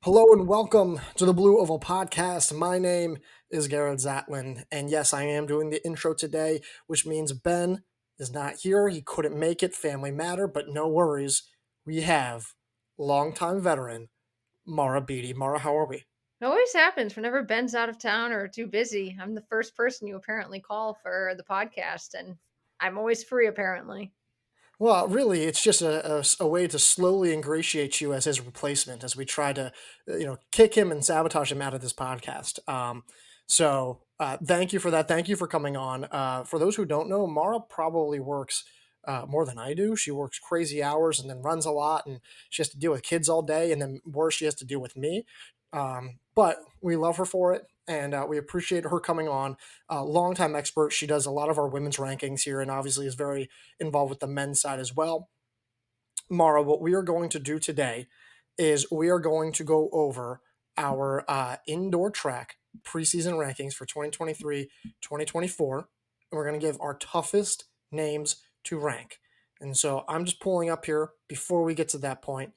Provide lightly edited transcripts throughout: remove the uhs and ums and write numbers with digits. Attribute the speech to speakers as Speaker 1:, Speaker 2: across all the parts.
Speaker 1: Hello and welcome to the Blue Oval Podcast. My name is Garrett Zatlin, and yes, I am doing the intro today, which means Ben is not here. He couldn't make it, family matter, but no worries. We have longtime veteran Mara Beatty. Mara, how are we?
Speaker 2: It always happens whenever Ben's out of town or too busy. I'm the first person you apparently call for the podcast, and I'm always free apparently.
Speaker 1: Well, really, it's just a way to slowly ingratiate you as his replacement as we try to, kick him and sabotage him out of this podcast. Thank you for that. Thank you for coming on. For those who don't know, Mara probably works more than I do. She works crazy hours and then runs a lot, and she has to deal with kids all day, and then worse, she has to deal with me. But we love her for it, and we appreciate her coming on. Longtime expert. She does a lot of our women's rankings here, and obviously is very involved with the men's side as well. Mara, what we are going to do today is we are going to go over our indoor track preseason rankings for 2023 2024. And we're going to give our toughest names to rank. And so I'm just pulling up here before we get to that point.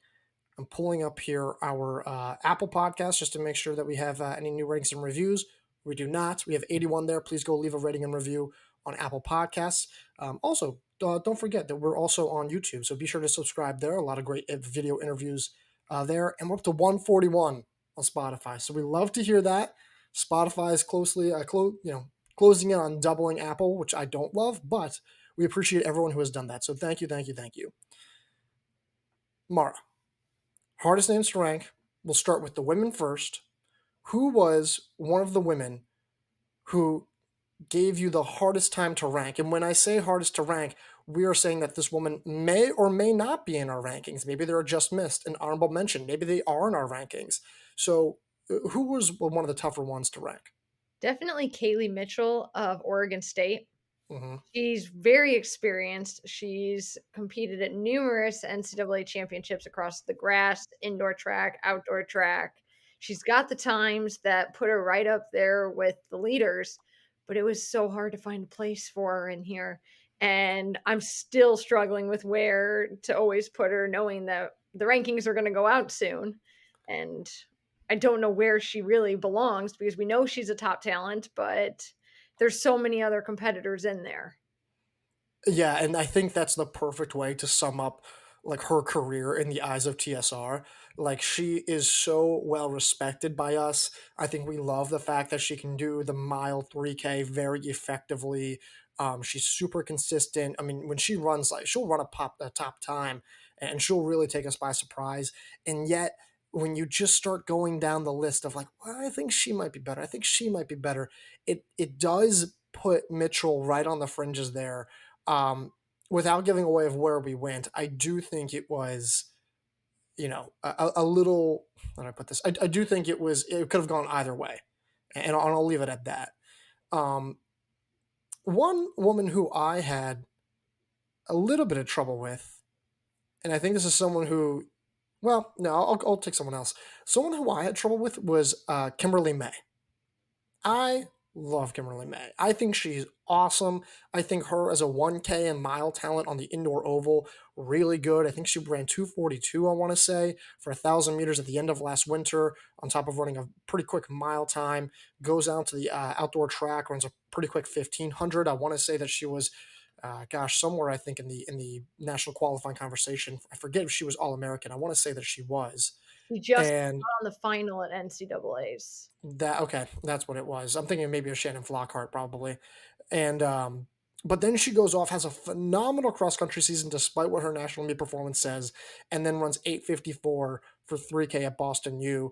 Speaker 1: I'm pulling up here our Apple podcast just to make sure that we have any new ratings and reviews. We do not. We have 81 there. Please go leave a rating and review on Apple Podcasts. Also, don't forget that we're also on YouTube, so be sure to subscribe there. A lot of great video interviews there, and we're up to 141 on Spotify. So we love to hear that. Spotify is closing in on doubling Apple, which I don't love, but we appreciate everyone who has done that. So thank you, thank you, thank you, Mara. Hardest names to rank. We'll start with the women first. Who was one of the women who gave you the hardest time to rank? And when I say hardest to rank, we are saying that this woman may or may not be in our rankings. Maybe they're just missed, an honorable mention. Maybe they are in our rankings. So, who was one of the tougher ones to rank?
Speaker 2: Definitely Kaylee Mitchell of Oregon State.
Speaker 1: Mm-hmm.
Speaker 2: She's very experienced. She's competed at numerous NCAA championships across the grass, indoor track, outdoor track. She's got the times that put her right up there with the leaders, but it was so hard to find a place for her in here. And I'm still struggling with where to always put her, knowing that the rankings are going to go out soon. And I don't know where she really belongs because we know she's a top talent, but there's so many other competitors in there.
Speaker 1: Yeah, and I think that's the perfect way to sum up like her career in the eyes of TSR. Like she is so well respected by us. I think we love the fact that she can do the mile 3K very effectively. She's super consistent. I mean, when she runs, like she'll run a top time, and she'll really take us by surprise. And yet, when you just start going down the list of like, well, I think she might be better. I think she might be better. It does put Mitchell right on the fringes there. um, Without giving away of where we went, I do think it was, a little. How do I put this? I do think it could have gone either way, and I'll leave it at that. Um, One woman who I had a little bit of trouble with, and I think this is someone who, well, no, I'll take someone else. Someone who I had trouble with was Kimberley May. I love Kimberley May. I think she's awesome. I think her as a 1K and mile talent on the indoor oval, really good. I think she ran 2:42, I want to say, for 1,000 meters at the end of last winter, on top of running a pretty quick mile time. Goes out to the outdoor track, runs a pretty quick 1,500. I want to say that she was, somewhere I think in the national qualifying conversation. I forget if she was All American. I want to say that she was.
Speaker 2: She just
Speaker 1: And
Speaker 2: got on the final at NCAAs.
Speaker 1: that okay, that's what it was. I'm thinking maybe of Shannon Flockhart probably. And but then she goes off, has a phenomenal cross country season despite what her national meet performance says, and then runs 8:54 for 3K at Boston U.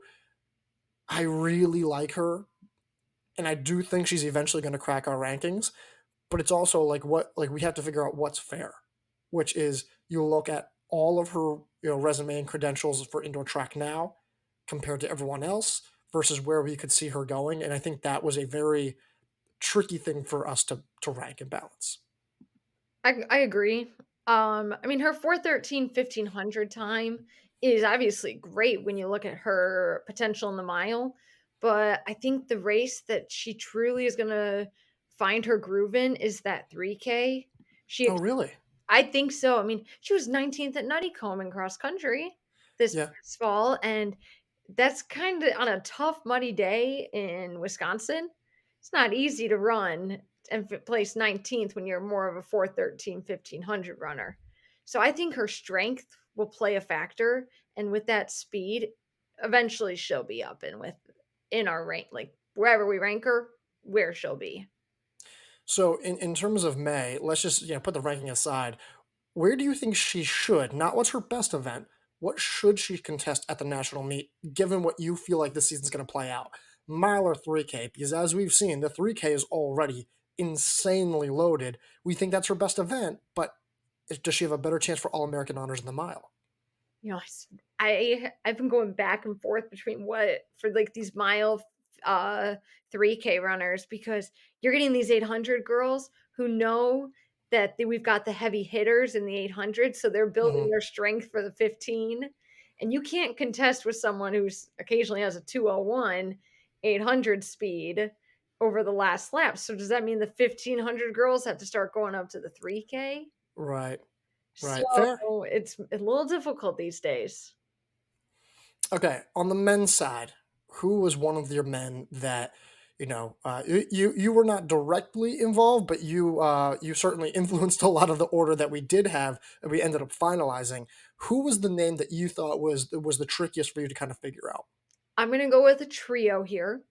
Speaker 1: I really like her, and I do think she's eventually going to crack our rankings. But it's also like we have to figure out what's fair, which is you look at all of her resume and credentials for indoor track now compared to everyone else versus where we could see her going. And I think that was a very tricky thing for us to rank and balance.
Speaker 2: I agree. I mean, her 4:13 1,500 time is obviously great when you look at her potential in the mile, but I think the race that she truly is gonna find her groove in is that 3K. She
Speaker 1: Oh, really?
Speaker 2: I think so. I mean, she was 19th at Nuttycombe in cross country this
Speaker 1: Yeah.
Speaker 2: past fall, and That's kinda on a tough, muddy day in Wisconsin. It's not easy to run and place 19th when you're more of a 4:13, 1500 runner. So I think her strength will play a factor, and with that speed, eventually she'll be up and with in our rank, like, wherever we rank her, where she'll be.
Speaker 1: So in terms of May, let's just put the ranking aside. Where do you think she should? Not what's her best event. What should she contest at the national meet, given what you feel like this season's going to play out? Mile or 3K? Because as we've seen, the 3K is already insanely loaded. We think that's her best event, but does she have a better chance for All American honors in the mile?
Speaker 2: You know, I've been going back and forth between what for like these mile 3K runners because you're getting these 800 girls who know that we've got the heavy hitters in the 800, so they're building
Speaker 1: Hmm.
Speaker 2: their strength for the 15. And you can't contest with someone who's occasionally has a 201 800 speed over the last lap. So does that mean the 1500 girls have to start going up to the 3K?
Speaker 1: Right, right. Fair.
Speaker 2: So it's a little difficult these days.
Speaker 1: Okay, on the men's side, who was one of your men that you were not directly involved, but you certainly influenced a lot of the order that we did have and we ended up finalizing. Who was the name that you thought was the trickiest for you to kind of figure out?
Speaker 2: I'm gonna go with a trio here.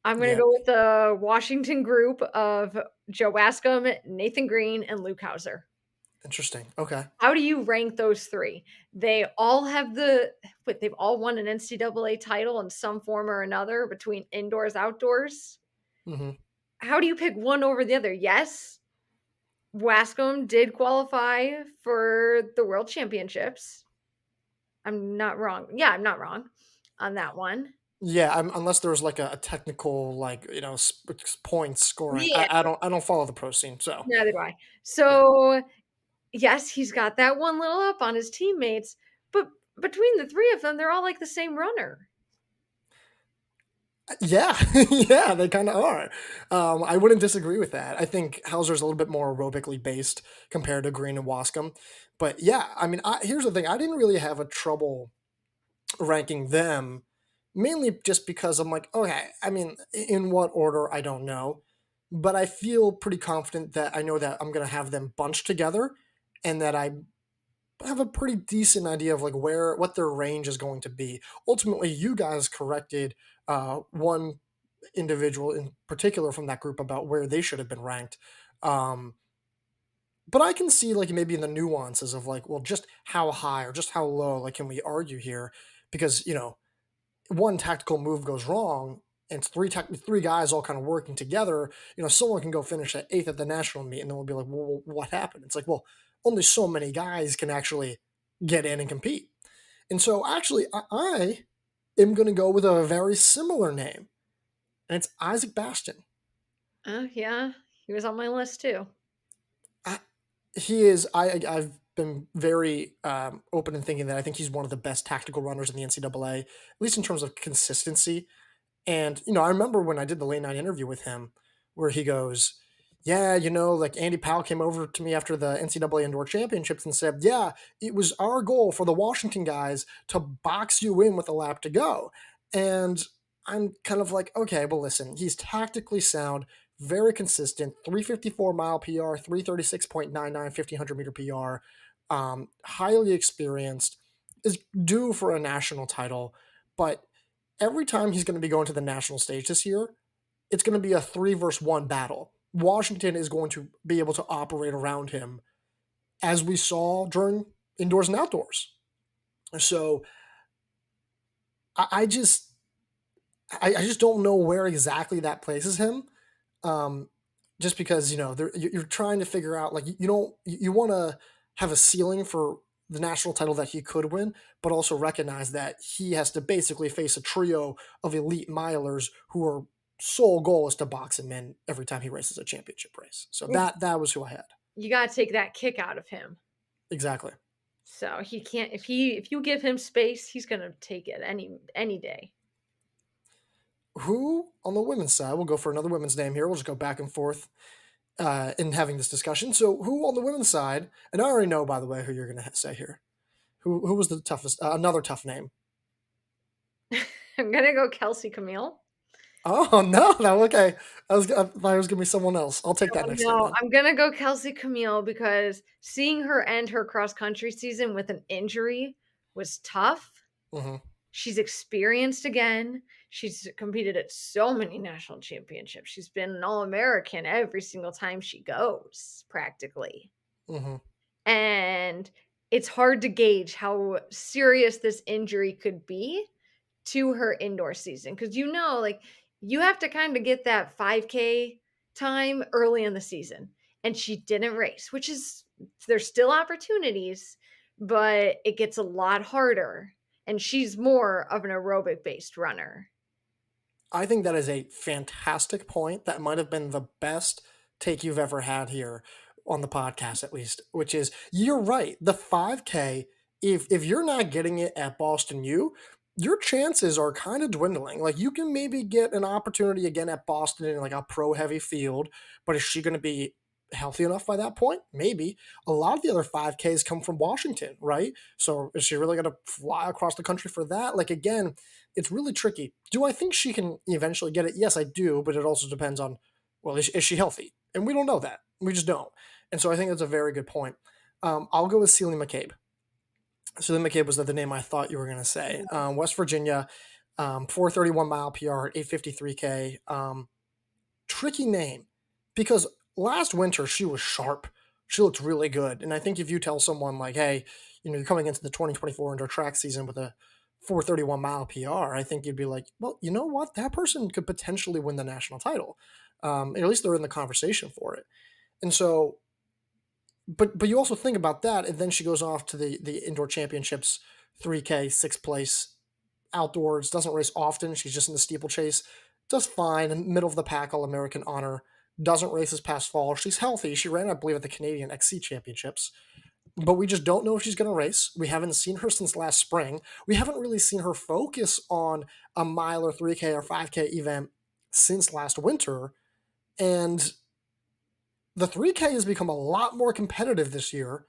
Speaker 2: I'm gonna
Speaker 1: Yeah,
Speaker 2: go with the Washington group of Joe Waskom, Nathan Green, and Luke Hauser.
Speaker 1: interesting. Okay.
Speaker 2: How do you rank those 3? They all have they've all won an NCAA title in some form or another between indoors, outdoors.
Speaker 1: Hmm.
Speaker 2: How do you pick one over the other? Yes, Waskom did qualify for the World Championships. I'm not wrong. Yeah, I'm not wrong on that one.
Speaker 1: Yeah, unless there was like a technical points scoring.
Speaker 2: Yeah,
Speaker 1: I don't follow the pro scene, so
Speaker 2: neither do I.
Speaker 1: yeah.
Speaker 2: So, yes, he's got that one little up on his teammates, but between the 3 of them, they're all like the same runner.
Speaker 1: Yeah, yeah, they kind of are. I wouldn't disagree with that. I think Hauser's a little bit more aerobically based compared to Green and Wascom. But yeah, I mean, here's the thing: I didn't really have a trouble ranking them, mainly just because I'm like, okay, I mean, in what order I don't know, but I feel pretty confident that I know that I'm gonna have them bunched together, and that I have a pretty decent idea of like what their range is going to be. Ultimately, you guys corrected one individual in particular from that group about where they should have been ranked. Um, but I can see like maybe in the nuances of like, well, just how high or just how low, like, can we argue here? Because one tactical move goes wrong, and it's three guys all kind of working together. Someone can go finish at eighth at the national meet, and then we'll be like, well, what happened? It's like, well, only so many guys can actually get in and compete. And so, actually, I am going to go with a very similar name, and it's Isaac Bastion.
Speaker 2: Oh, yeah, he was on my list too.
Speaker 1: I, he is. I've been very open in thinking that I think he's one of the best tactical runners in the NCAA, at least in terms of consistency. And I remember when I did the late night interview with him, where he goes, "Yeah, like Andy Powell came over to me after the NCAA Indoor Championships and said, yeah, it was our goal for the Washington guys to box you in with a lap to go." And I'm kind of like, okay, but listen, he's tactically sound, very consistent, 354 mile PR, 336.99, 1500-meter PR, highly experienced, is due for a national title. But every time he's going to be going to the national stage this year, it's going to be a 3 versus 1 battle. Washington is going to be able to operate around him as we saw during indoors and outdoors. So I just I just don't know where exactly that places him. Um, just because you're trying to figure out like you don't you want to have a ceiling for the national title that he could win, but also recognize that he has to basically face a trio of elite milers who are sole goal is to box him in every time he races a championship race. So
Speaker 2: Mm,
Speaker 1: that was who I had.
Speaker 2: you gotta take that kick out of him.
Speaker 1: Exactly.
Speaker 2: So he can't if you give him space, he's gonna take it any day.
Speaker 1: Who on the women's side? We'll go for another women's name here. We'll just go back and forth in having this discussion. So who on the women's side? And I already know, by the way, who you're going to say here. Who was the toughest? Another tough name.
Speaker 2: I'm gonna go Kelsey Chmiel.
Speaker 1: Oh, no, no, okay. I thought it was gonna be someone else. I'll take that
Speaker 2: Oh,
Speaker 1: next name
Speaker 2: no,
Speaker 1: then.
Speaker 2: I'm gonna go Kelsey Chmiel because seeing her end her cross country season with an injury was tough.
Speaker 1: Mhm,
Speaker 2: She's experienced again. She's competed at so many national championships. She's been an All-American every single time she goes, practically.
Speaker 1: mhm.
Speaker 2: And it's hard to gauge how serious this injury could be to her indoor season because like you have to kind of get that 5K time early in the season. And she didn't race, which is there's still opportunities, but it gets a lot harder. And she's more of an aerobic based runner.
Speaker 1: I think that is a fantastic point. That might have been the best take you've ever had here on the podcast, at least, which is you're right. The 5K, if you're not getting it at Boston U, your chances are kind of dwindling. Like you can maybe get an opportunity again at Boston in like a pro heavy field, but is she going to be healthy enough by that point? Maybe. A lot of the other 5Ks come from Washington, right? So is she really going to fly across the country for that? Like again, it's really tricky. Do I think she can eventually get it? Yes, I do, but it also depends on, well, is she healthy? And we don't know that. We just don't. And so I think that's a very good point. I'll go with Ceili McCabe. Ceili McCabe was the name I thought you were going to say. West Virginia, 431 mile PR at 853K. Tricky name because last winter she was sharp. She looked really good. And I think if you tell someone like, hey, you're coming into the 2024 indoor track season with a 431 mile PR, I think you'd be like, well, you know what? That person could potentially win the national title. At least they're in the conversation for it. And so, but you also think about that, and then she goes off to the indoor championships, 3K, sixth place, outdoors, doesn't race often. She's just in the steeplechase. Does fine, in middle of the pack, All American honor. Doesn't race this past fall. She's healthy. She ran, I believe, at the Canadian XC Championships. But we just don't know if she's going to race. We haven't seen her since last spring. We haven't really seen her focus on a mile or 3K or 5K event since last winter. And the 3K has become a lot more competitive this year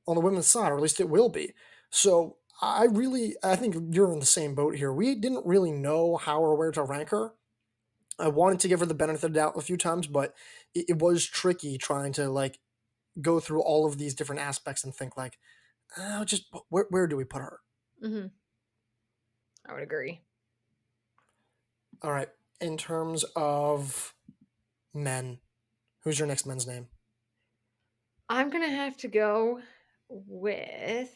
Speaker 1: on the women's side, or at least it will be. So I think you're in the same boat here. We didn't really know how or where to rank her. I wanted to give her the benefit of the doubt a few times, but it was tricky trying to like go through all of these different aspects and think like, just where do we put her?
Speaker 2: Hmm. I would agree.
Speaker 1: All right. In terms of men, who's your next men's name?
Speaker 2: I'm gonna have to go with.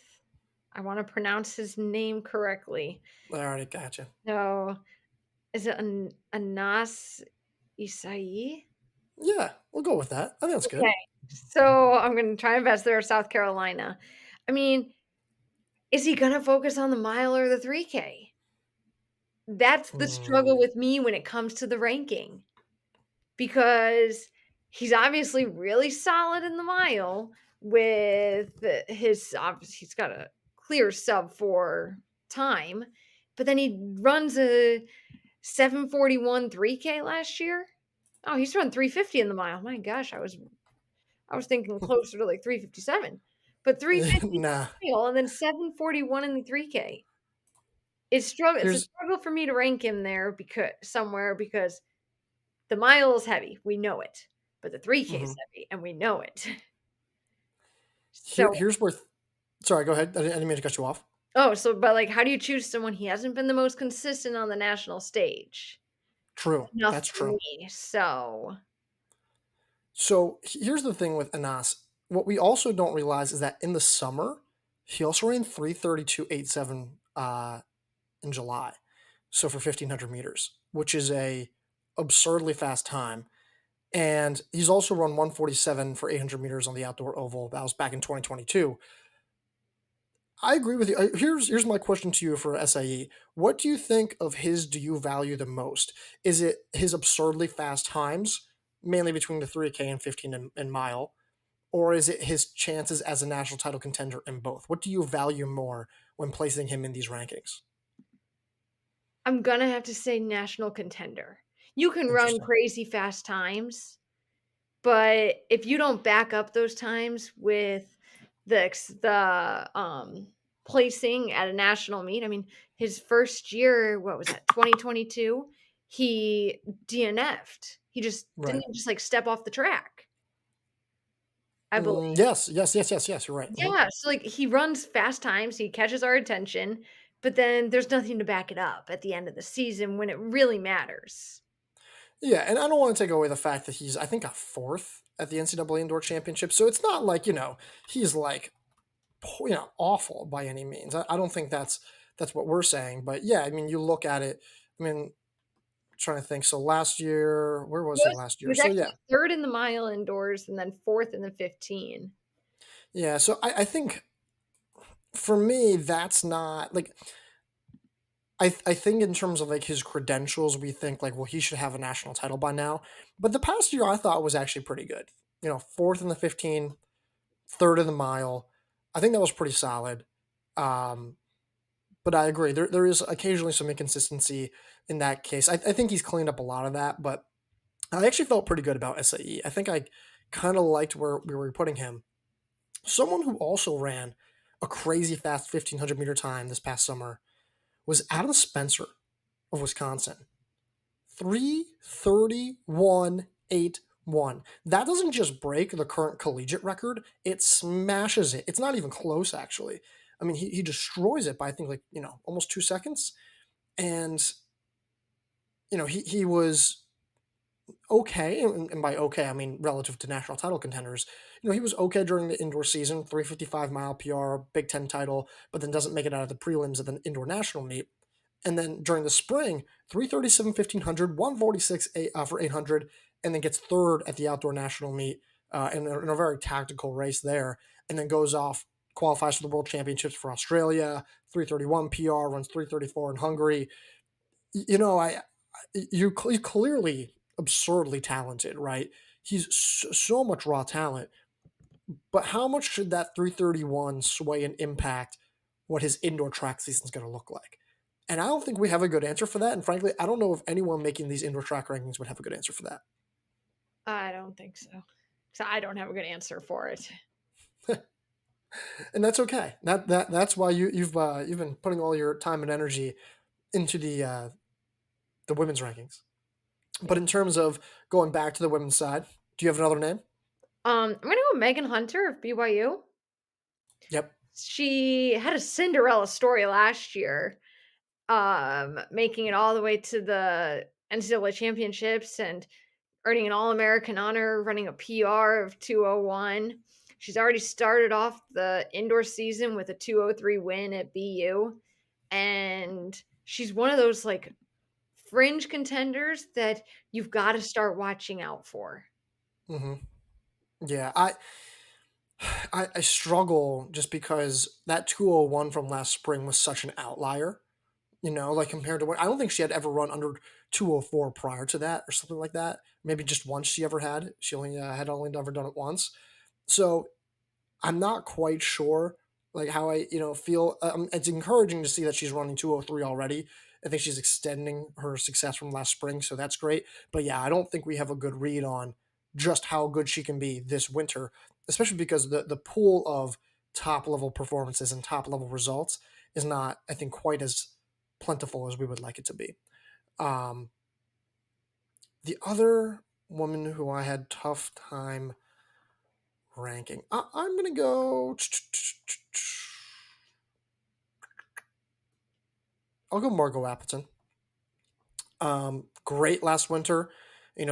Speaker 2: I want to pronounce his name correctly.
Speaker 1: I already got you.
Speaker 2: No, is it Anass Essayi?
Speaker 1: Yeah, we'll go with that. I think that's good.
Speaker 2: Okay. So I'm gonna try my best there, South Carolina. I mean, is he gonna focus on the mile or the 3K? That's the struggle
Speaker 1: Hmm.
Speaker 2: with me when it comes to the ranking, because he's obviously really solid in the mile with his obviously he's got a clear sub 4 time, but then he runs a 7:41 3K last year. Oh, he's run 3:50 in the mile. My gosh, I was thinking closer to like 3:57. But 3:50
Speaker 1: Nah.
Speaker 2: mile and then 7:41 in the 3K. It's a
Speaker 1: Here's
Speaker 2: struggle for me to rank him there because the mile is heavy, we know it, but the 3K is
Speaker 1: mhm.
Speaker 2: heavy, and we know it.
Speaker 1: Here,
Speaker 2: So
Speaker 1: here's where. Sorry, go ahead. I didn't mean to cut you off.
Speaker 2: but, like, how do you choose someone he hasn't been the most consistent on the national stage?
Speaker 1: True.
Speaker 2: Enough
Speaker 1: That's
Speaker 2: for
Speaker 1: true.
Speaker 2: me, so
Speaker 1: So here's the thing with Anas. What we also don't realize is that in the summer, he also ran 3:32.87 in July. So for 1500 meters, which is a absurdly fast time. And he's also run 147 for 800 meters on the outdoor oval. That was back in 2022. I agree with you. Here's my question to you for SIE. What do you think of his do you value the most? Is it his absurdly fast times, mainly between the 3K and 15 and mile? Or is it his chances as a national title contender in both? What do you value more when placing him in these rankings?
Speaker 2: I'm gonna have to say national contender. You can run
Speaker 1: Interesting.
Speaker 2: crazy fast times, but if you don't back up those times with the placing at a national meet, I mean, his first year, what was that, 2022, he DNF'd. He just didn't
Speaker 1: Right.
Speaker 2: even just, like, step off the track, I believe.
Speaker 1: Yes, yes, yes, yes, yes. You're right.
Speaker 2: Yeah, so, like, he runs fast times, he catches our attention, but then there's nothing to back it up at the end of the season when it really matters.
Speaker 1: Yeah, and I don't want to take away the fact that he's, I think, a fourth at the NCAA Indoor Championship. So it's not like he's like awful by any means. I don't think that's what we're saying. But yeah, I mean, you look at it. I mean, trying to think. So last year, where was he last
Speaker 2: He
Speaker 1: year?
Speaker 2: was
Speaker 1: So
Speaker 2: actually
Speaker 1: yeah,
Speaker 2: 3rd in the mile indoors and then 4th in the 15.
Speaker 1: yeah. So I think for me, that's not like I think in terms of like his credentials, we think like, well, he should have a national title by now. But the past year I thought was actually pretty good. Fourth in the 15, third in the mile. I think that was pretty solid. Um, but I agree. There is occasionally some inconsistency in that case. I think he's cleaned up a lot of that, but I actually felt pretty good about Essayi. I think I kind of liked where we were putting him. Someone who also ran a crazy fast 1500-meter time this past summer was Adam Spencer of Wisconsin. 3:31.81. That doesn't just break the current collegiate record, it smashes it. It's not even close, actually. I mean, he destroys it by, I think, like, almost 2 seconds. And, he was okay. And by okay, I mean relative to national title contenders. He was okay during the indoor season, 355-mile PR, Big Ten title, but then doesn't make it out of the prelims of the indoor national meet. And then during the spring, 337 1500, 146 for 800, and then gets third at the outdoor national meet in a very tactical race there, and then goes off, qualifies for the world championships for Australia, 331 PR, runs 334 in Hungary. He's clearly absurdly talented, right? He's so much raw talent, but how much should that 331 sway and impact what his indoor track season is going to look like? And I don't think we have a good answer for that. And frankly, I don't know if anyone making these indoor track rankings would have a good answer for that.
Speaker 2: I don't think so. So I don't have a good answer for it.
Speaker 1: And that's okay. That's why you've been putting all your time and energy into the women's rankings. But in terms of going back to the women's side, do you have another name?
Speaker 2: I'm gonna go with Meghan Hunter of BYU.
Speaker 1: Yep.
Speaker 2: She had a Cinderella story last year, making it all the way to the NCAA championships and earning an All-American honor, running a PR of 2:01. She's already started off the indoor season with a 2:03 win at BU, and she's one of those, like, fringe contenders that you've gotta start watching out for.
Speaker 1: hmm Yeah, I struggle just because that 201 from last spring was such an outlier, like compared to what I don't think she had ever run under 204 prior to that or something like that. Maybe just once she ever had. She only had only ever done it once. So I'm not quite sure like how I feel. It's encouraging to see that she's running 203 already. I think she's extending her success from last spring, so that's great. But yeah, I don't think we have a good read on just how good she can be this winter, especially because the pool of top level performances and top level results is not, I think, quite as plentiful as we would like it to be. Um, the other woman who I had tough time ranking, I'm gonna go. I'll go Margot Appleton. Great last winter.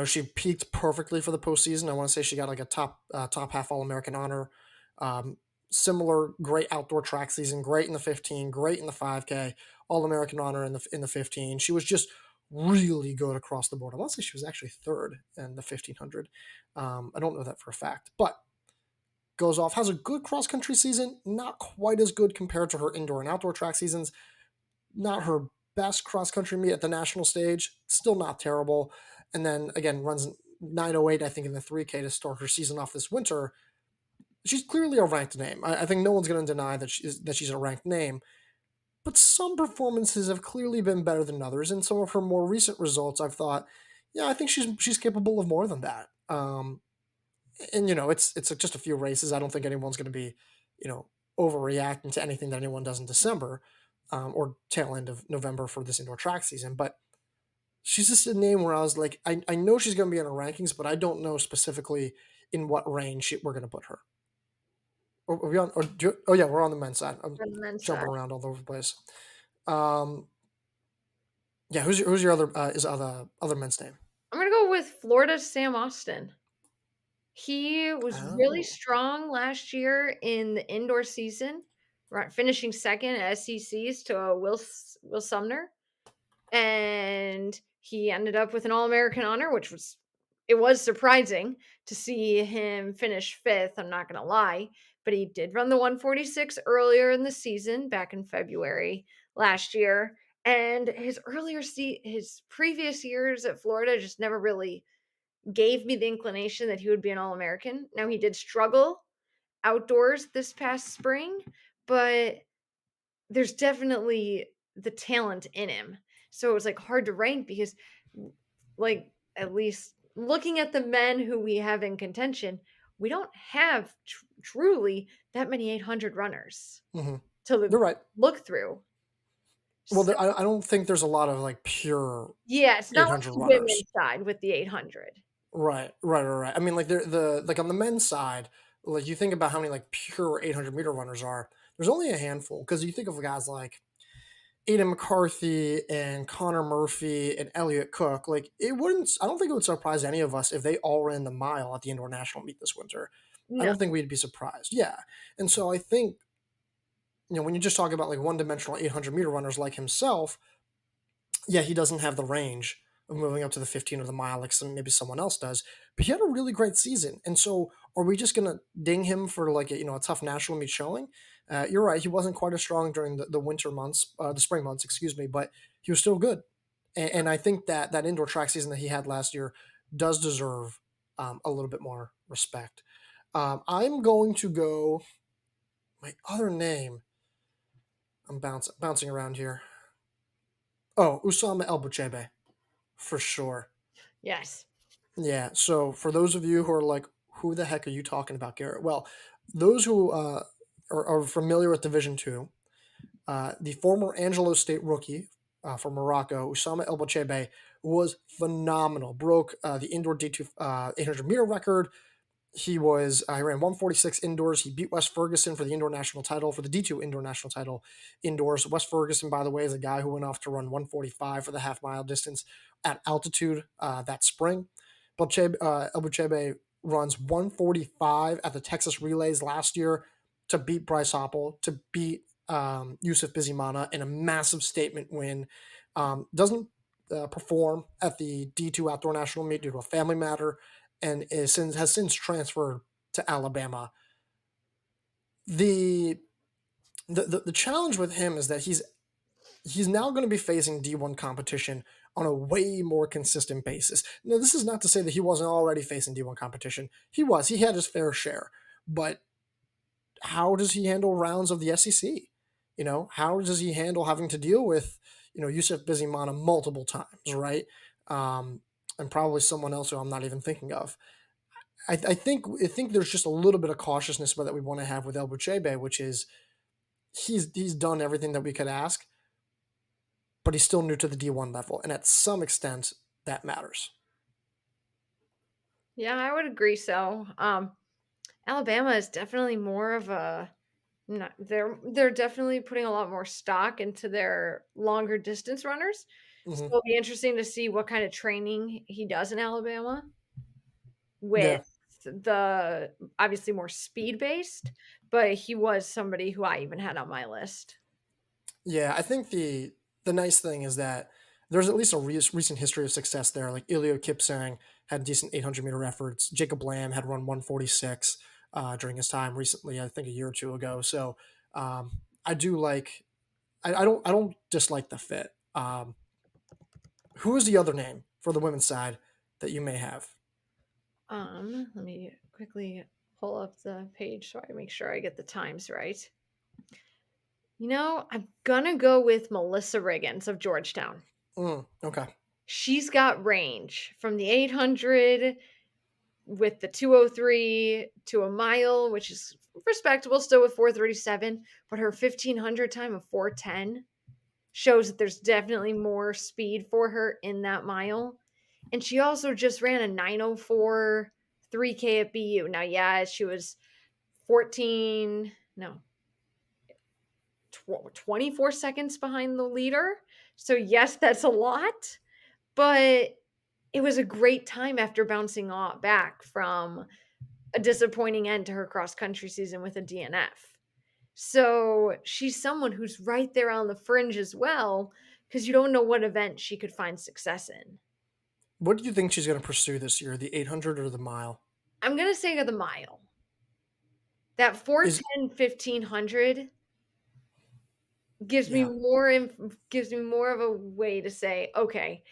Speaker 1: She peaked perfectly for the postseason. I want to say she got like a top half All American honor. Um, Similar great outdoor track season. Great in the 15. Great in the 5K. All American honor in the 15. She was just really good across the board. I want to say she was actually third in the 1500. I don't know that for a fact, but goes off, has a good cross country season. Not quite as good compared to her indoor and outdoor track seasons. Not her best cross country meet at the national stage, still not terrible. And then again, runs 9:08, I think, in the 3K to start her season off this winter. She's clearly a ranked name. I think no one's going to deny that she's a ranked name. But some performances have clearly been better than others, and some of her more recent results, I've thought, yeah, I think she's capable of more than that. And it's just a few races. I don't think anyone's going to be, you know, overreacting to anything that anyone does in December. or tail end of November for this indoor track season. But she's just a name where I was like, I know she's going to be in our rankings, but I don't know specifically in what range we're going to put her. Are we on? Oh yeah, we're on the men's side. I'm
Speaker 2: on the men's side.
Speaker 1: jumping around all over the place. Um, yeah, who's your other men's name?
Speaker 2: I'm gonna go with Florida's Sam Austin. He was really
Speaker 1: Oh,
Speaker 2: strong last year in the indoor season, right, finishing second at SECs to Will Sumner, and he ended up with an All-American honor, which was surprising to see him finish 5th, I'm not gonna lie, but he did run the 146 earlier in the season, back in February last year, and his previous years at Florida just never really gave me the inclination that he would be an All-American. Now he did struggle outdoors this past spring, but there's definitely the talent in him. So it was like hard to rank because like at least looking at the men who we have in contention, we don't have truly that many 800 runners
Speaker 1: hmm,
Speaker 2: to
Speaker 1: you're right.
Speaker 2: look through.
Speaker 1: Well,
Speaker 2: So
Speaker 1: I don't think there's a lot of like pure
Speaker 2: yeah, it's not like
Speaker 1: 800
Speaker 2: the
Speaker 1: runners.
Speaker 2: women's side with the 800.
Speaker 1: Right. I mean, like the like on the men's side, like you think about how many like pure 800-meter runners are. There's only a handful because you think of guys like Aiden McCarthy and Connor Murphy and Elliot Cook. Like it wouldn't. I don't think it would surprise any of us if they all ran the mile at the indoor national meet this winter. I
Speaker 2: No.
Speaker 1: don't think we'd be surprised. Yeah, and so I think when you just talk about like one-dimensional 800-meter runners like himself, yeah, he doesn't have the range of moving up to the 15 or the mile like maybe someone else does. But he had a really great season, and so are we just gonna ding him for like a tough national meet showing? You're right, he wasn't quite as strong during the winter months, the spring months, excuse me, but he was still good. And I think that indoor track season that he had last year does deserve a little bit more respect. I'm going to go my other name. I'm bouncing around here. Oh, Oussama El Bouchayby, for sure.
Speaker 2: Yes.
Speaker 1: Yeah. So for those of you who are like, who the heck are you talking about, Garrett? Well, those who are familiar with Division Two, the former Angelo State rookie from Morocco, Oussama El Bouchaybe, was phenomenal. Broke the indoor D2 800-meter record. He ran 146 indoors. He beat West Ferguson for the indoor national title, for the D2 indoor national title indoors. West Ferguson, by the way, is a guy who went off to run 145 for the half mile distance at altitude that spring. El Buchebe runs 145 at the Texas Relays last year to beat Bryce Hoppel, to beat Yusuf Bizimana in a massive statement win. Doesn't perform at the D2 outdoor national meet due to a family matter, and has since transferred to Alabama. The, the challenge with him is that he's now going to be facing D1 competition on a way more consistent basis. Now, this is not to say that he wasn't already facing D1 competition. He was. He had his fair share. But how does he handle rounds of the SEC? How does he handle having to deal with, Yusuf Bizimana multiple times, right? And probably someone else who I'm not even thinking of. I think there's just a little bit of cautiousness about that we want to have with El Buchebe, which is he's done everything that we could ask, but he's still new to the D1 level, and at some extent that matters.
Speaker 2: Yeah, I would agree so. Alabama is definitely more of a no, they're definitely putting a lot more stock into their longer distance runners. So
Speaker 1: Hmm.
Speaker 2: it'll be interesting to see what kind of training he does in Alabama with
Speaker 1: Yeah,
Speaker 2: the obviously more speed based, but he was somebody who I even had on my list.
Speaker 1: yeah. I think the nice thing is that there's at least a recent history of success there. Like Ilio Kipsang had decent 800-meter efforts. Jacob Lamb had run 146 during his time recently, I think a year or two ago. So I do like. I don't dislike the fit. Who is the other name for the women's side that you may have?
Speaker 2: Let me quickly pull up the page so I make sure I get the times right. I'm gonna go with Melissa Riggins of Georgetown.
Speaker 1: Okay.
Speaker 2: She's got range from the 800 with the 203 to a mile, which is respectable still with 437, but her 1500 time of 410. shows that there's definitely more speed for her in that mile. And she also just ran a 9:04 3K at BU. Now, yeah, she was 14, no, 24 seconds behind the leader. So, yes, that's a lot, but it was a great time after bouncing back from a disappointing end to her cross country season with a DNF. So she's someone who's right there on the fringe as well, because you don't know what event she could find success in.
Speaker 1: What do you think she's going to pursue this year, the 800 or the mile?
Speaker 2: I'm going to say to the mile. That four
Speaker 1: Is
Speaker 2: ten 1500 gives me
Speaker 1: Yeah.
Speaker 2: more of a way to say, okay,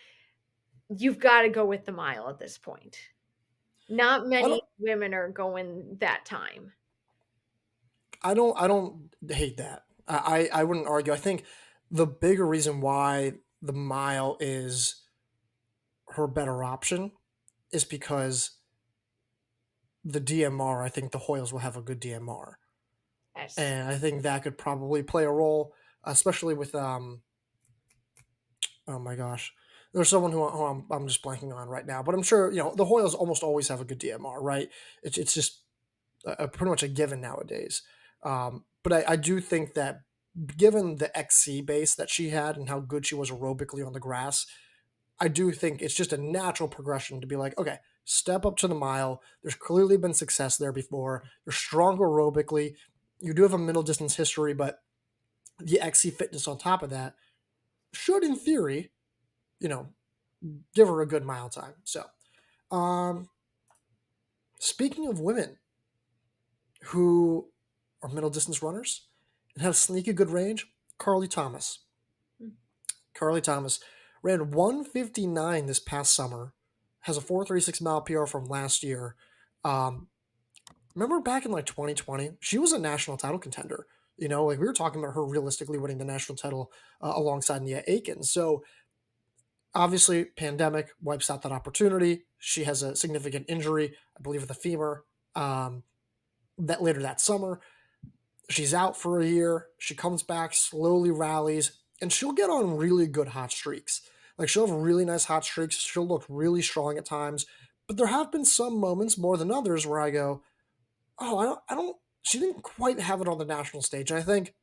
Speaker 2: you've got to go with the mile at this point. Not
Speaker 1: I
Speaker 2: many
Speaker 1: don't
Speaker 2: women are going that time.
Speaker 1: I don't hate that. I wouldn't argue. I think the bigger reason why the mile is her better option is because the DMR, I think the Hoyles will have a good DMR.
Speaker 2: Yes.
Speaker 1: And I think that could probably play a role, especially with oh my gosh. There's someone who I'm just blanking on right now, but I'm sure the Hoyles almost always have a good DMR, right? It's just pretty much a given nowadays. But I do think that given the XC base that she had and how good she was aerobically on the grass, I do think it's just a natural progression to be like, okay, step up to the mile. There's clearly been success there before. You're stronger aerobically. You do have a middle distance history, but the XC fitness on top of that should, in theory, you know, give her a good mile time. So, um, speaking of women who are middle distance runners and have sneaky good range, Carley Thomas.
Speaker 2: Mm.
Speaker 1: Carley Thomas ran 159 this past summer, has a 4:36 mile PR from last year. Um, Remember back in like 2020, she was a national title contender. Like we were talking about her realistically winning the national title alongside Nia Aikens. So obviously, pandemic wipes out that opportunity. She has a significant injury, I believe, with the femur. That later that summer, she's out for a year. She comes back, slowly rallies, and she'll get on really good hot streaks. Like she'll have really nice hot streaks. She'll look really strong at times. But there have been some moments more than others where I go, oh, I don't. She didn't quite have it on the national stage. And I think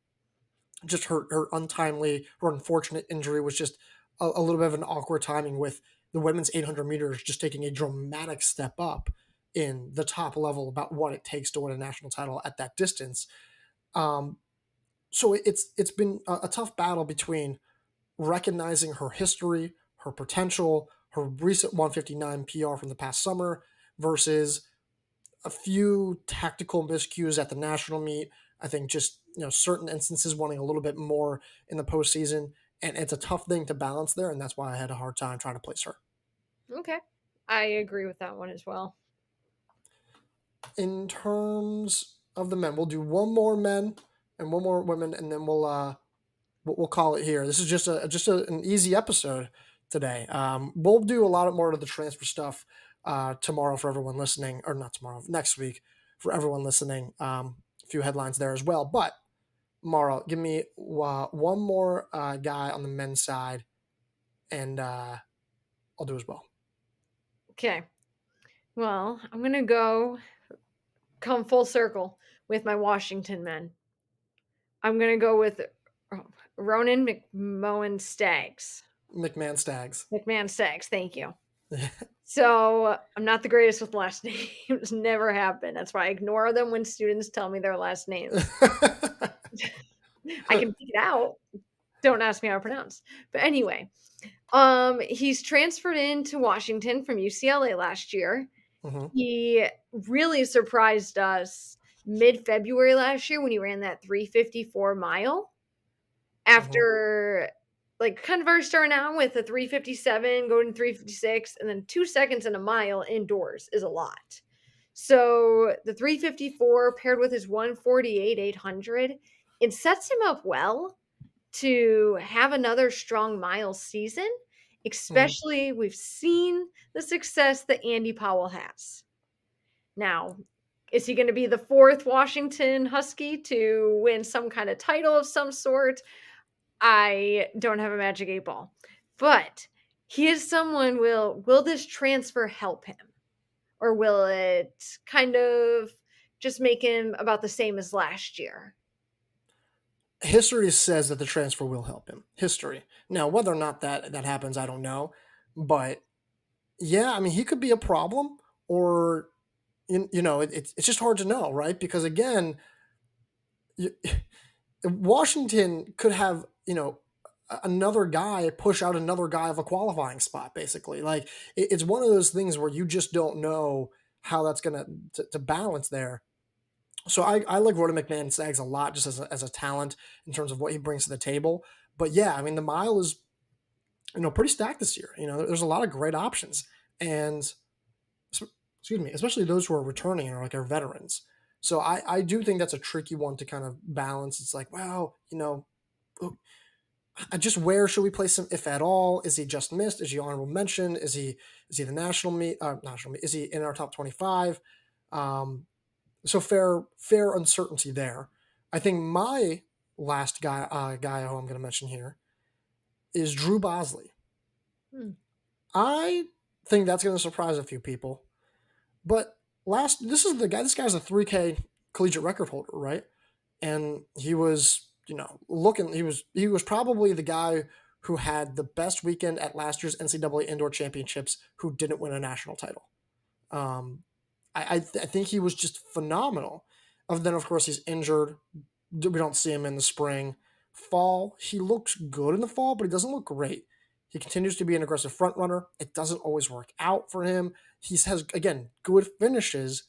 Speaker 1: just her untimely or unfortunate injury was just a little bit of an awkward timing with the women's 800 meters just taking a dramatic step up in the top level about what it takes to win a national title at that distance. Um, so it's been a tough battle between recognizing her history, her potential, her recent 159 PR from the past summer versus a few tactical miscues at the national meet. I think just certain instances wanting a little bit more in the postseason, and it's a tough thing to balance there, and that's why I had a hard time trying to place her.
Speaker 2: Okay. I agree with that one as well.
Speaker 1: In terms of the men, we'll do one more men and one more women, and then we'll call it here. This is an easy episode today. We'll do a lot more of the transfer stuff tomorrow for everyone listening, or not tomorrow, next week for everyone listening. A few headlines there as well. But Mara, give me one more guy on the men's side, and I'll do as well.
Speaker 2: Okay. Well, I'm going to come full circle with my Washington men. I'm going to go with Ronan McMahon-Staggs.
Speaker 1: McMahon-Staggs.
Speaker 2: McMahon-Staggs, thank you. So I'm not the greatest with last names. Never have been. That's why I ignore them when students tell me their last names. I can pick it out. Don't ask me how to pronounce. But anyway, he's transferred into Washington from UCLA last year.
Speaker 1: Mm-hmm.
Speaker 2: He really surprised us mid-February last year when he ran that 3:54 mile after like kind of already starting out with a 3:57, going to 3:56, and then 2 seconds in a mile indoors is a lot. So the 3:54 paired with his 1:48 800, it sets him up well to have another strong mile season. Especially, we've seen the success that Andy Powell has. Now, is he going to be the fourth Washington Husky to win some kind of title of some sort? I don't have a magic 8 ball. But he is someone will this transfer help him? Or will it kind of just make him about the same as last year?
Speaker 1: History says that the transfer will help him. History. Now, whether or not that happens, I don't know. But yeah, I mean, he could be a problem, or it's just hard to know, right? Because again, you, Washington could have another guy push out another guy of a qualifying spot. Basically, like it's one of those things where you just don't know how that's gonna to balance there. So I like Ronan McMahon-Staggs a lot, just as a talent in terms of what he brings to the table. But yeah, I mean the mile is pretty stacked this year. There's a lot of great options, and excuse me, especially those who are returning or like our veterans. So I do think that's a tricky one to kind of balance. It's like, wow, just where should we place him, if at all? Is he just missed? Is he honorable mention? Is he the national meet? National meet? Is he in our top 25? So fair uncertainty there. I think my last guy who I'm going to mention here is Drew Bosley.
Speaker 2: Hmm.
Speaker 1: I think that's going to surprise a few people. But this is the guy. This guy's a 3K collegiate record holder, right? And he was, looking. He was probably the guy who had the best weekend at last year's NCAA Indoor Championships, who didn't win a national title. Um, I think he was just phenomenal. Other than, of course, he's injured. We don't see him in the spring. Fall, he looks good in the fall, but he doesn't look great. He continues to be an aggressive front runner. It doesn't always work out for him. He has, again, good finishes,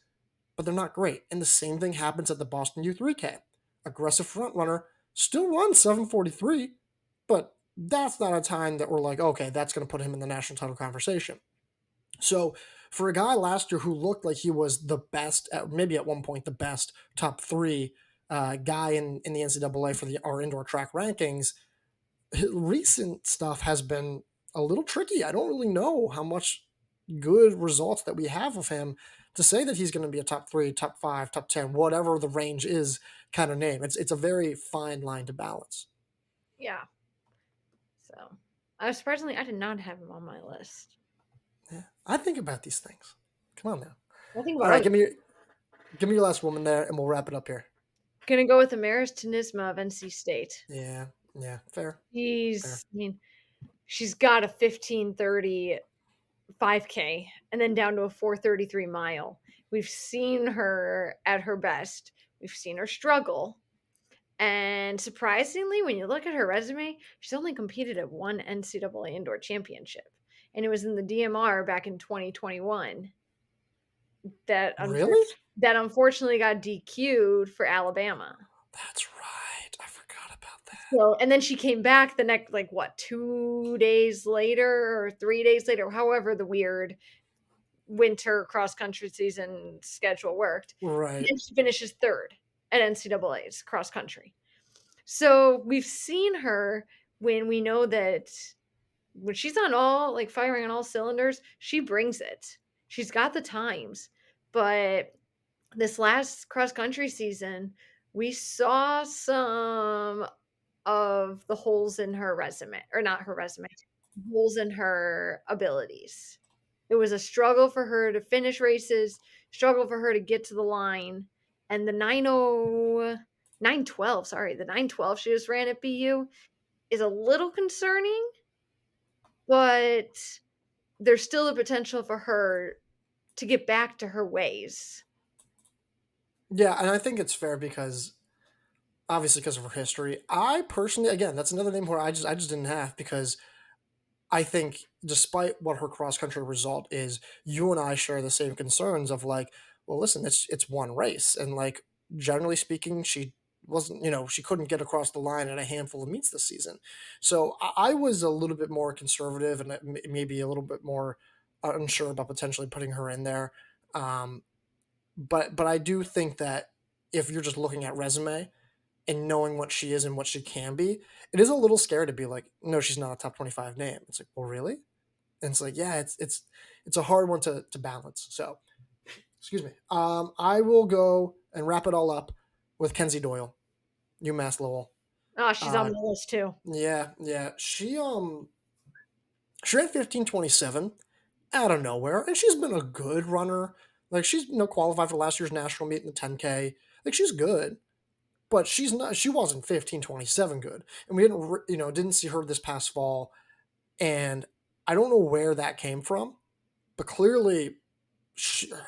Speaker 1: but they're not great. And the same thing happens at the Boston U3K. Aggressive front runner, still runs 7:43, but that's not a time that we're like, okay, that's going to put him in the national title conversation. So for a guy last year who looked like he was the best, maybe at one point the best top three guy in the NCAA for our indoor track rankings, recent stuff has been a little tricky. I don't really know how much good results that we have of him to say that he's going to be a top three, top five, top 10, whatever the range is kind of name. It's a very fine line to balance.
Speaker 2: Yeah. So, surprisingly, I did not have him on my list.
Speaker 1: Yeah, I think about these things. Come on now.
Speaker 2: I think
Speaker 1: All
Speaker 2: about
Speaker 1: right,
Speaker 2: other.
Speaker 1: give me your last woman there, and we'll wrap it up here.
Speaker 2: Gonna go with Amaris Tyynismaa of NC State.
Speaker 1: Yeah, yeah, fair, fair.
Speaker 2: I mean, she's got a 15:30 5K and then down to a 4:33 mile. We've seen her at her best. We've seen her struggle. And surprisingly, when you look at her resume, she's only competed at one NCAA indoor championship. And it was in the DMR back in 2021 that
Speaker 1: Really?
Speaker 2: unfortunately got DQ'd for Alabama.
Speaker 1: That's right. I forgot about that.
Speaker 2: So, and then she came back the next, like, what, 2 days later or 3 days later, however the weird winter cross country season schedule worked. And
Speaker 1: Right.
Speaker 2: then she finishes third at NCAA's cross country. So we've seen her when we know that when she's on all, like, firing on all cylinders, she brings it. She's got the times. But this last cross country season, we saw some of the holes in her resume, or not her resume, holes in her abilities. It was a struggle for her to finish races, struggle for her to get to the line, and the 912, sorry, the 912 she just ran at BU is a little concerning, but there's still the potential for her to get back to her ways.
Speaker 1: Yeah, and I think it's fair because obviously because of her history. I personally, again, that's another name where I just didn't have because I think despite what her cross country result is, you and I share the same concerns of like, well, listen, it's one race, and like generally speaking, she wasn't, she couldn't get across the line at a handful of meets this season. So I was a little bit more conservative and maybe a little bit more unsure about potentially putting her in there. Um, but I do think that if you're just looking at resume and knowing what she is and what she can be, it is a little scary to be like, no, she's not a top 25 name. It's like, well, really? And it's like, yeah, it's a hard one to balance. So, excuse me. I will go and wrap it all up with Kenzie Doyle, UMass Lowell.
Speaker 2: Oh, she's on
Speaker 1: Uh,
Speaker 2: my list too.
Speaker 1: yeah, yeah. She ran 15:27 out of nowhere, and she's been a good runner. Like she's qualified for last year's national meet in the 10K. Like she's good, but she's not. She wasn't 15:27 good, and we didn't see her this past fall. And I don't know where that came from, but clearly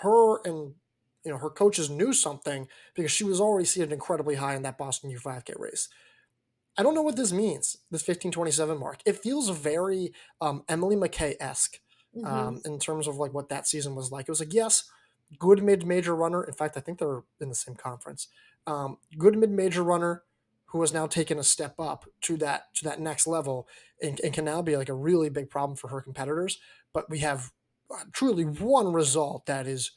Speaker 1: her and her coaches knew something because she was already seated incredibly high in that Boston U5K race. I don't know what this means, this 15:27 mark. It feels very Emily McKay esque
Speaker 2: Mhm.
Speaker 1: in terms of like what that season was like. It was like, yes, good mid major runner. In fact, I think they're in the same conference. Good mid major runner who has now taken a step up to that next level and can now be like a really big problem for her competitors. But we have truly one result that is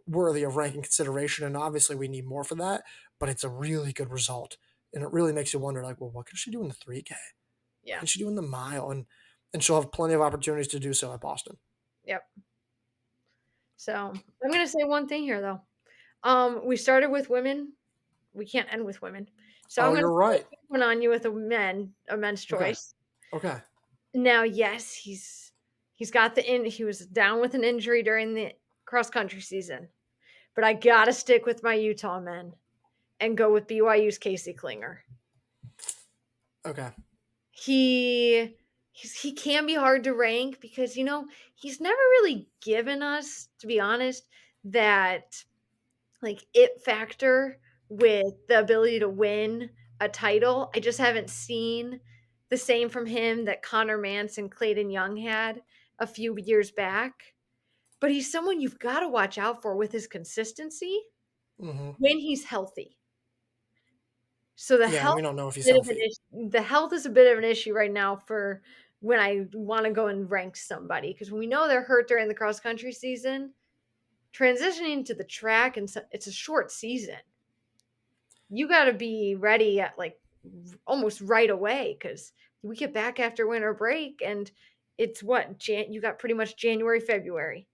Speaker 1: worthy of ranking consideration, and obviously we need more for that. But it's a really good result, and it really makes you wonder, like, well, what can she do in the 3K? What
Speaker 2: Yeah.
Speaker 1: can she do in the mile? And she'll have plenty of opportunities to do so at Boston.
Speaker 2: Yep. So, I'm gonna say one thing here though. We started with women. We can't end with women. So I'm
Speaker 1: Oh,
Speaker 2: gonna
Speaker 1: you're
Speaker 2: throw a
Speaker 1: right.
Speaker 2: quick one on you with a men's
Speaker 1: Okay.
Speaker 2: choice.
Speaker 1: Okay.
Speaker 2: Now, yes, he's got he was down with an injury during the cross country season, but I gotta stick with my Utah men and go with BYU's Casey Klinger.
Speaker 1: Okay.
Speaker 2: He he can be hard to rank because he's never really given us, to be honest, that like it factor with the ability to win a title. I just haven't seen the same from him that Connor Mance and Clayton Young had a few years back. But he's someone you've got to watch out for with his consistency
Speaker 1: Hmm.
Speaker 2: when he's healthy. So the
Speaker 1: Yeah, and
Speaker 2: health
Speaker 1: we don't know if he's
Speaker 2: bit of an
Speaker 1: healthy.
Speaker 2: issue. The health is a bit of an issue right now for when I want to go and rank somebody because we know they're hurt during the cross country season. Transitioning to the track and it's a short season. You gotta be ready at, like, almost right away because we get back after winter break, and it's what? You got pretty much January, February,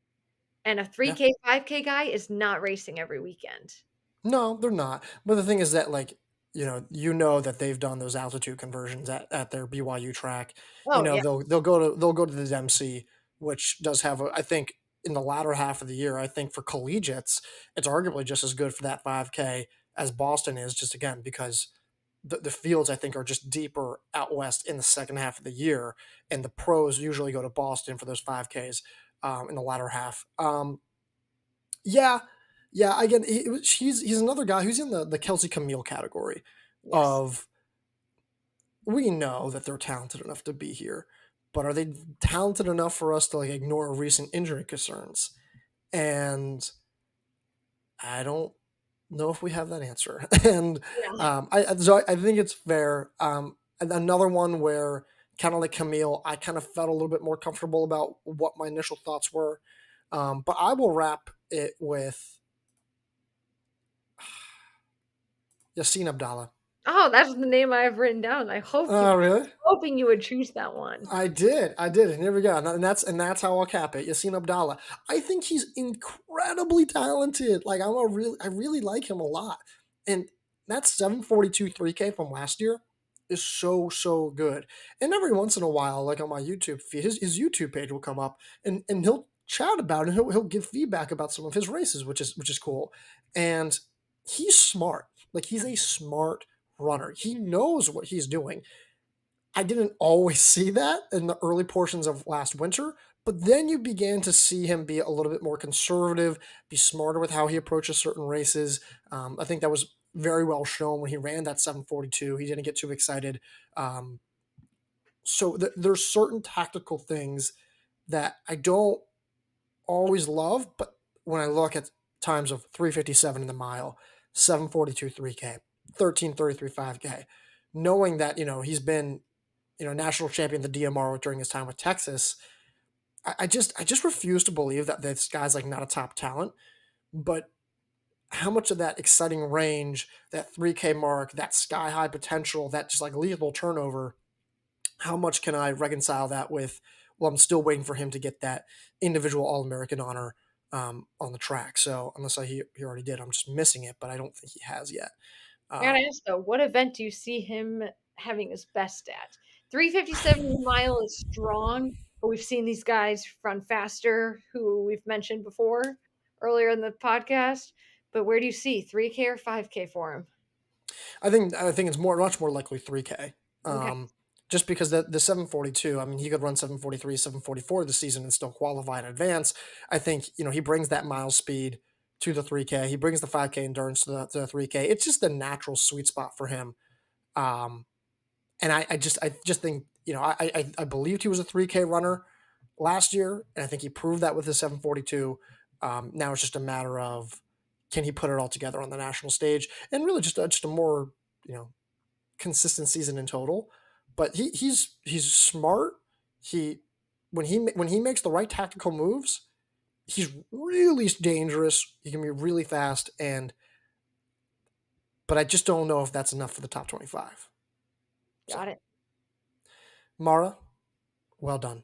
Speaker 2: and a
Speaker 1: Yeah.
Speaker 2: 3K, 5K guy is not racing every weekend.
Speaker 1: No, they're not. But the thing is that, like, you know that they've done those altitude conversions at their BYU track.
Speaker 2: Oh, yeah.
Speaker 1: They'll go to the Dempsey, which does have I think in the latter half of the year, I think for collegiates, it's arguably just as good for that 5K as Boston is, just again because the fields I think are just deeper out west in the second half of the year, and the pros usually go to Boston for those 5Ks in the latter half. Yeah, yeah. Again, he's another guy who's in the Kelsey Chmiel category
Speaker 2: Yes.
Speaker 1: of we know that they're talented enough to be here, but are they talented enough for us to like ignore recent injury concerns? And I don't know if we have that answer. And
Speaker 2: Yeah.
Speaker 1: I think it's fair. And another one where kind of like Camille, I kind of felt a little bit more comfortable about what my initial thoughts were. But I will wrap it with Yaseen Abdalla.
Speaker 2: Oh, that's the name I have written down.
Speaker 1: Oh, really?
Speaker 2: Hoping you would choose that one.
Speaker 1: I did, and here we go, and that's how I'll cap it. Yaseen Abdalla, I think he's incredibly talented. Like I really like him a lot, and that 7:42 3K from last year is so good. And every once in a while, like on my YouTube feed, his YouTube page will come up, and he'll chat about it. He'll give feedback about some of his races, which is cool, and he's smart. Like he's a smart runner. He knows what he's doing. I didn't always see that in the early portions of last winter, but then you began to see him be a little bit more conservative, be smarter with how he approaches certain races. I think that was very well shown when he ran that 7:42. He didn't get too excited. Um, there's certain tactical things that I don't always love, but when I look at times of 3:57 in the mile, 7:42 3K, 13:33 5K, knowing that he's been national champion the DMR during his time with Texas. I just refuse to believe that this guy's like not a top talent, but how much of that exciting range, that 3K mark, that sky high potential, that just like lethal turnover, how much can I reconcile that with? Well, I'm still waiting for him to get that individual All American honor on the track. So unless he already did, I'm just missing it, but I don't think he has yet.
Speaker 2: I gotta
Speaker 1: Um,
Speaker 2: ask though, what event do you see him having his best at? 357 mile is strong, but we've seen these guys run faster who we've mentioned before earlier in the podcast. But where do you see 3K or 5K for him?
Speaker 1: I think it's much more likely 3K.
Speaker 2: Okay,
Speaker 1: Just because the 742, I mean, he could run 743, 744 this season and still qualify in advance. I think he brings that mile speed to the 3K. He brings the 5K endurance to the 3K. It's just a natural sweet spot for him. Um, and I just think I believed he was a 3K runner last year, and I think he proved that with his 742. Now it's just a matter of can he put it all together on the national stage, and really just a more you know consistent season in total. But he's smart. He when he makes the right tactical moves, he's really dangerous. He can be really fast, and but I just don't know if that's enough for the top 25.
Speaker 2: got
Speaker 1: So
Speaker 2: it.
Speaker 1: Mara, well done.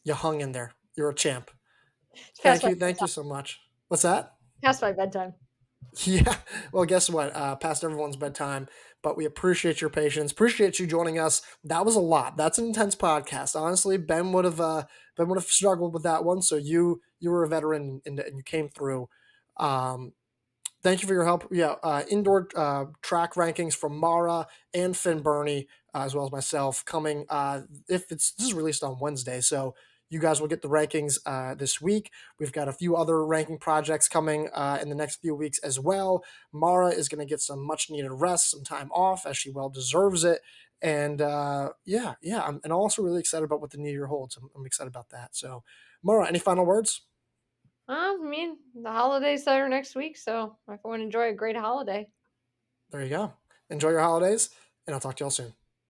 Speaker 1: You hung in there. You're a champ.
Speaker 2: It's
Speaker 1: Thank you. Thank you
Speaker 2: bedtime.
Speaker 1: so much. What's that?
Speaker 2: Past my bedtime.
Speaker 1: Yeah. Well, guess what? Past everyone's bedtime, but we appreciate your patience. Appreciate you joining us. That was a lot. That's an intense podcast. Honestly, Ben would have struggled with that one. So you were a veteran and you came through. Um, Thank you for your help. Yeah, indoor track rankings from Mara and Finn Burney, as well as myself, coming. If this is released on Wednesday, so you guys will get the rankings this week. We've got a few other ranking projects coming in the next few weeks as well. Mara is going to get some much needed rest, some time off, as she well deserves it. And yeah, I'm also really excited about what the new year holds. I'm excited about that. So, Mara, any final words?
Speaker 2: I mean, the holidays that are next week, so everyone enjoy a great holiday.
Speaker 1: There you go. Enjoy your holidays, and I'll talk to y'all soon.